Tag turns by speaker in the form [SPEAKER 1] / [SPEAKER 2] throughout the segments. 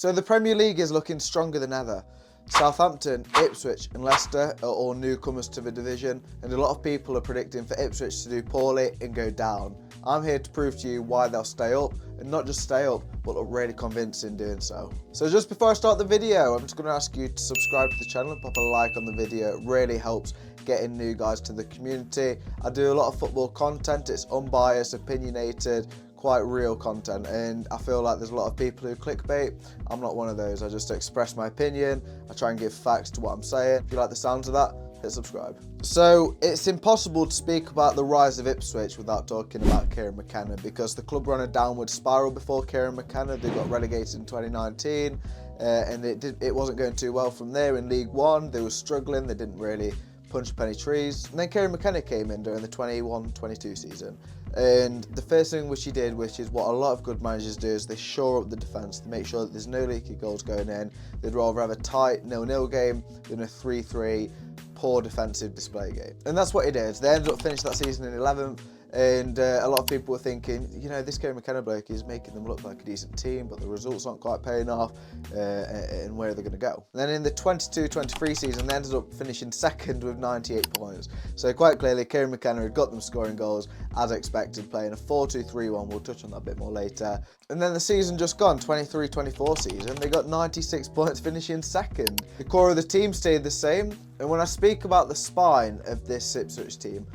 [SPEAKER 1] So the Premier League is looking stronger than ever. Southampton, Ipswich and Leicester are all newcomers to the division, and a lot of people are predicting for Ipswich to do poorly and go down. I'm here to prove to you why they'll stay up, and not just stay up, but look really convincing doing so. So just before I start the video, I'm just going to ask you to subscribe to the channel and pop a like on the video. It really helps getting new guys to the community. I do a lot of football content. It's unbiased, opinionated, quite real content, and I feel like there's a lot of people who clickbait. I'm not one of those. I just express my opinion. I try and give facts to what I'm saying. If you like the sounds of that, hit subscribe. So it's impossible to speak about the rise of Ipswich without talking about Kieran Mckenna, because the club were on a downward spiral before Kieran Mckenna. They got relegated in 2019 and it wasn't going too well from there. In League One they were struggling, they didn't really punch up any trees. And then Kieran Mckenna came in during the 21-22 season, and the first thing which he did, which is what a lot of good managers do, is they shore up the defence to make sure that there's no leaky goals going in. They'd rather have a tight 0-0 game than a 3-3 poor defensive display game. And that's what he did. They ended up finishing that season in 11th, and a lot of people were thinking, you know, this Kieran Mckenna bloke is making them look like a decent team, but the results aren't quite paying off, and where are they going to go? And then in the 22-23 season, they ended up finishing second with 98 points. So quite clearly, Kieran Mckenna had got them scoring goals as expected, playing a 4-2-3-1. We'll touch on that a bit more later. And then the season just gone, 23-24 season, they got 96 points, finishing second. The core of the team stayed the same, and when I speak about the spine of this Ipswich team,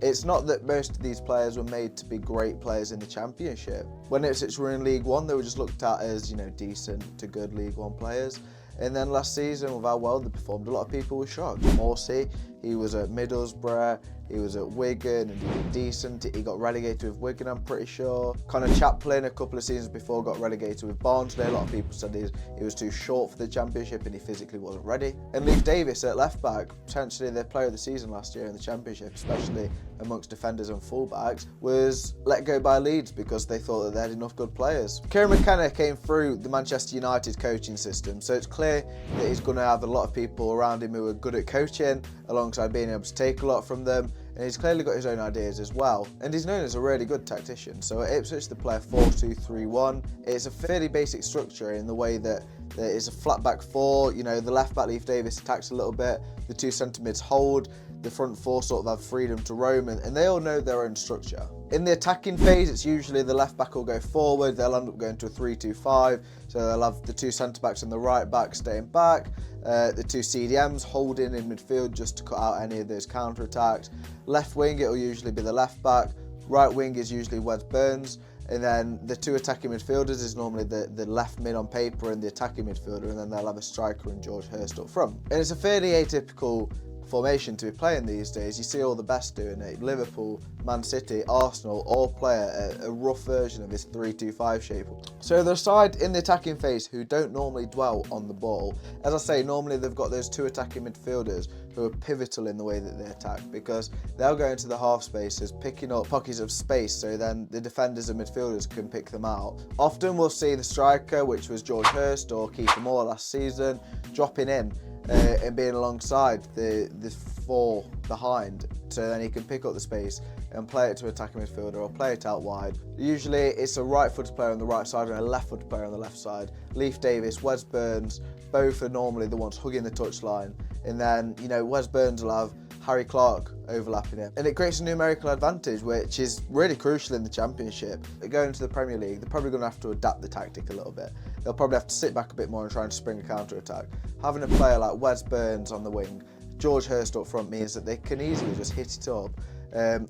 [SPEAKER 1] it's not that most of these players were made to be great players in the Championship. When Ipswich were in League One, they were just looked at as, you know, decent to good League One players. And then last season, with how well they performed, a lot of people were shocked. Mory, he was at Middlesbrough, he was at Wigan, and he did decent. He got relegated with Wigan, I'm pretty sure. Connor Chaplin, a couple of seasons before, got relegated with Barnsley. A lot of people said he was too short for the Championship and he physically wasn't ready. And Leif Davis at left back, potentially their player of the season last year in the Championship, especially amongst defenders and fullbacks, was let go by Leeds because they thought that they had enough good players. Kieran Mckenna came through the Manchester United coaching system, so it's clear that he's going to have a lot of people around him who are good at coaching, alongside being able to take a lot from them. And he's clearly got his own ideas as well. And he's known as a really good tactician. So at Ipswich, they play a 4-2-3-1. It's a fairly basic structure in the way that there is a flat back four. You know, the left back, Leif Davis, attacks a little bit. The two centre mids hold. The front four sort of have freedom to roam, and they all know their own structure. In the attacking phase, it's usually the left back will go forward. They'll end up going to a 3-2-5. So they'll have the two centre backs and the right back staying back. The two CDMs holding in midfield just to cut out any of those counter-attacks. Left wing, it'll usually be the left back. Right wing is usually Wes Burns. And then the two attacking midfielders is normally the left mid on paper and the attacking midfielder. And then they'll have a striker and George Hurst up front. And it's a fairly atypical formation to be playing these days. You see all the best doing it. Liverpool, Man City, Arsenal all play a rough version of this 3-2-5 shape. So the side in the attacking phase who don't normally dwell on the ball, as I say, normally they've got those two attacking midfielders who are pivotal in the way that they attack, because they'll go into the half spaces, picking up pockets of space, so then the defenders and midfielders can pick them out. Often we'll see the striker, which was George Hurst or Kieran Moore last season, dropping in and being alongside the four behind, so then he can pick up the space and play it to attacking midfielder or play it out wide. Usually it's a right-footed player on the right side and a left-footed player on the left side. Leif Davis, Wes Burns, both are normally the ones hugging the touchline, and then, you know, Wes Burns will have Harry Clark overlapping him, and it creates a numerical advantage, which is really crucial in the Championship. Going into the Premier League, they're probably going to have to adapt the tactic a little bit. They'll probably have to sit back a bit more and try and spring a counter-attack. Having a player like Wes Burns on the wing, George Hurst up front, means that they can easily just hit it up.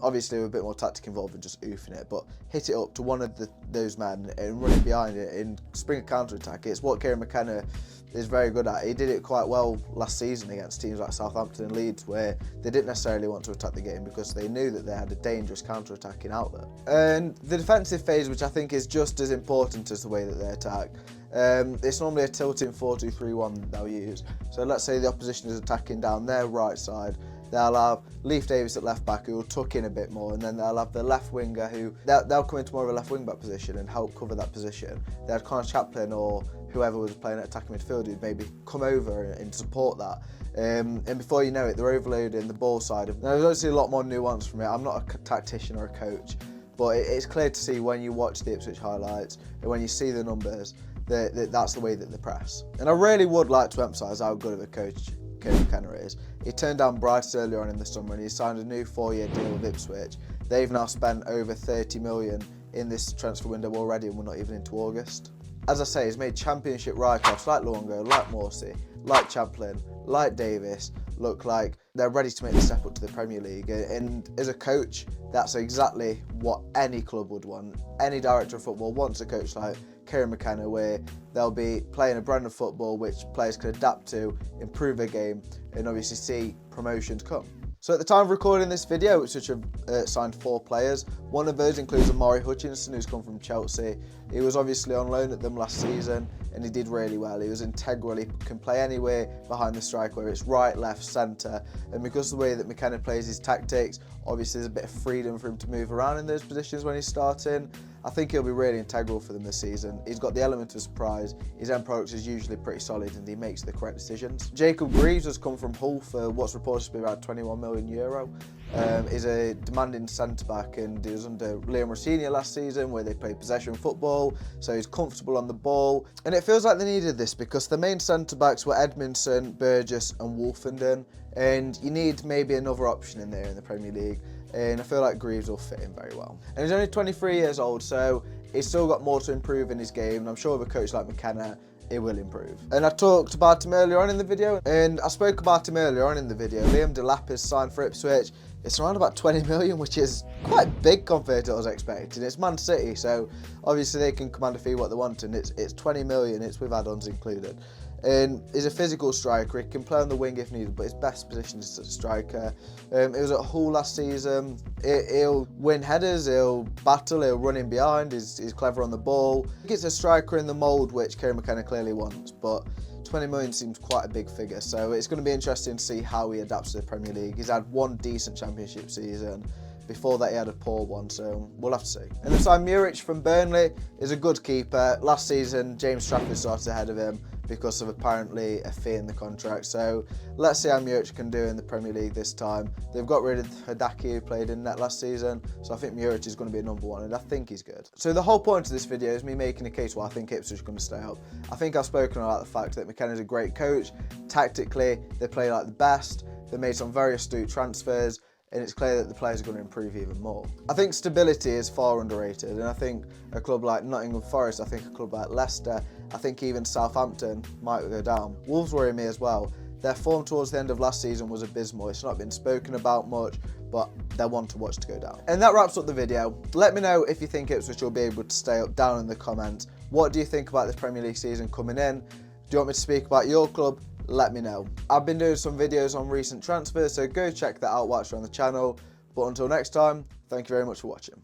[SPEAKER 1] Obviously with a bit more tactic involved than just oofing it, but hit it up to one of those men and running behind it and spring a counter-attack. It's what Kieran Mckenna is very good at. He did it quite well last season against teams like Southampton and Leeds, where they didn't necessarily want to attack the game because they knew that they had a dangerous counter-attacking outlet. And the defensive phase, which I think is just as important as the way that they attack, it's normally a tilting 4-2-3-1 that they'll use. So let's say the opposition is attacking down their right side. They'll have Leif Davis at left back, who will tuck in a bit more, and then they'll have the left winger who they'll come into more of a left wing back position and help cover that position. They had Connor Chaplin or whoever was playing at attacking midfield who'd maybe come over and support that. And before you know it, they're overloading the ball side. Now, there's obviously a lot more nuance from it. I'm not a tactician or a coach, but it's clear to see when you watch the Ipswich highlights and when you see the numbers that's the way that they press. And I really would like to emphasise how good of a coach Kieran Mckenna is. He turned down Brighton earlier on in the summer and he signed a new 4-year deal with Ipswich. They've now spent over 30 million in this transfer window already and we're not even into August. As I say, he's made championship write-offs like Luongo, like Mory, like Champlin, like Davis look like they're ready to make the step up to the Premier League. And as a coach, that's exactly what any club would want. Any director of football wants a coach like Kieran Mckenna, where they'll be playing a brand of football which players can adapt to, improve their game, and obviously see promotions come. So at the time of recording this video, Ipswich have signed 4 players. One of those includes Amari Hutchinson, who's come from Chelsea. He was obviously on loan at them last season and he did really well. He was integral, he can play anywhere behind the striker, whether it's right, left, centre. And because of the way that Mckenna plays his tactics, obviously there's a bit of freedom for him to move around in those positions when he's starting. I think he'll be really integral for them this season. He's got the element of surprise, his end product is usually pretty solid and he makes the correct decisions. Greaves has come from Hull for what's reported to be about €21 million. He's a demanding centre-back and he was under Liam Rossini last season where they played possession football, so he's comfortable on the ball. And it feels like they needed this because the main centre-backs were Edmondson, Burgess and Wolfenden, and you need maybe another option in there in the Premier League. And I feel like Greaves will fit in very well. And he's only 23 years old, so he's still got more to improve in his game, and I'm sure with a coach like Mckenna, it will improve. And I talked about him earlier on in the video, and I spoke about him earlier on in the video. Liam Delap is signed for Ipswich. It's around about 20 million, which is quite big compared to what I was expecting. It's Man City, so obviously they can command a fee what they want, and it's 20 million, it's with add-ons included. And he's a physical striker, he can play on the wing if needed, but his best position is as a striker. He was at Hull last season. He'll win headers, he'll battle, he'll run in behind, he's clever on the ball. I think it's a striker in the mould which Kieran Mckenna clearly wants, but 20 million seems quite a big figure, so it's going to be interesting to see how he adapts to the Premier League. He's had one decent championship season. Before that he had a poor one, so we'll have to see. And the side Murich from Burnley is a good keeper. Last season James Trafford started ahead of him because of apparently a fee in the contract, so let's see how Murich can do in the Premier League this time. They've got rid of Hidaki, who played in net last season, so I think Murich is going to be a number 1 and I think he's good. So the whole point of this video is me making a case why I think Ipswich are going to stay up. I think I've spoken about the fact that Mckenna's a great coach. Tactically they play like the best, they made some very astute transfers, and it's clear that the players are going to improve even more. I think stability is far underrated, and I think a club like Nottingham Forest, I think a club like Leicester, I think even Southampton might go down. Wolves worry me as well. Their form towards the end of last season was abysmal. It's not been spoken about much, but they're one to watch to go down. And that wraps up the video. Let me know if you think Ipswich will be able to stay up down in the comments. What do you think about this Premier League season coming in? Do you want me to speak about your club? Let me know. I've been doing some videos on recent transfers, so go check that out whilst you're on the channel. But until next time, thank you very much for watching.